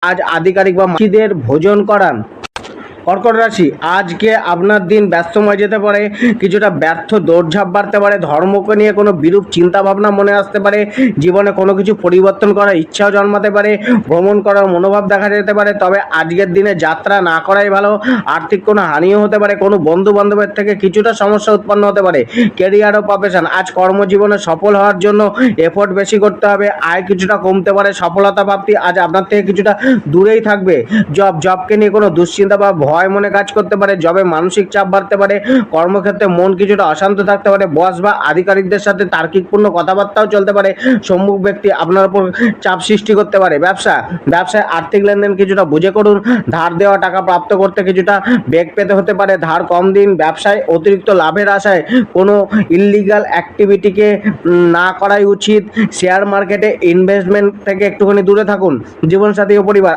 আজ আধিকারিক বা মাছিদের ভোজন করান। কর্কট রাশি, আজকে আপনার দিন ব্যস্তময় যেতে পারে, কিছুটা ব্যর্থ দৌড়ঝাঁপ বাড়তে পারে, ধর্মকে নিয়ে কোনো বিরূপ চিন্তা ভাবনা মনে আসতে পারে, জীবনে কোনো কিছু পরিবর্তন করার ইচ্ছাও জন্মাতে পারে, ভ্রমণ করার মনোভাব দেখা যেতে পারে। তবে আজকের দিনে যাত্রা না করাই ভালো। আর্থিক কোনো হানিও হতে পারে, কোনো বন্ধু বান্ধবের থেকে কিছুটা সমস্যা উৎপন্ন হতে পারে। কেরিয়ার ও প্রফেশন, আজ কর্মজীবনে সফল হওয়ার জন্য এফোর্ট বেশি করতে হবে, আয় কিছুটা কমতে পারে, সফলতা প্রাপ্তি আজ আপনার থেকে কিছুটা দূরেই থাকবে। জবকে নিয়ে কোনো দুশ্চিন্তা বা ভয় মনে কাজ করতে পারে, জবে মানসিক চাপ বাড়তে পারে, কর্মক্ষেত্রে মন কিছুটা অশান্ত থাকতে পারে, বস বা আধিকারিকদের সাথে তার্কিকপূর্ণ কথাবার্তাও চলতে পারে, সম্মুখ ব্যক্তি আপনার উপর চাপ সৃষ্টি করতে পারে। ব্যবসায় আর্থিক লেনদেন কিছুটা বুঝে করুন, ধার দেওয়া টাকা প্রাপ্ত করতে কিছুটা বেগ পেতে হতে পারে, ধার কম দিন। ব্যবসায় অতিরিক্ত লাভের আশায় কোনো ইললিগাল অ্যাক্টিভিটিকে না করাই উচিত। শেয়ার মার্কেটে ইনভেস্টমেন্ট থেকে একটুখানি দূরে থাকুন। জীবনসাথী ও পরিবার,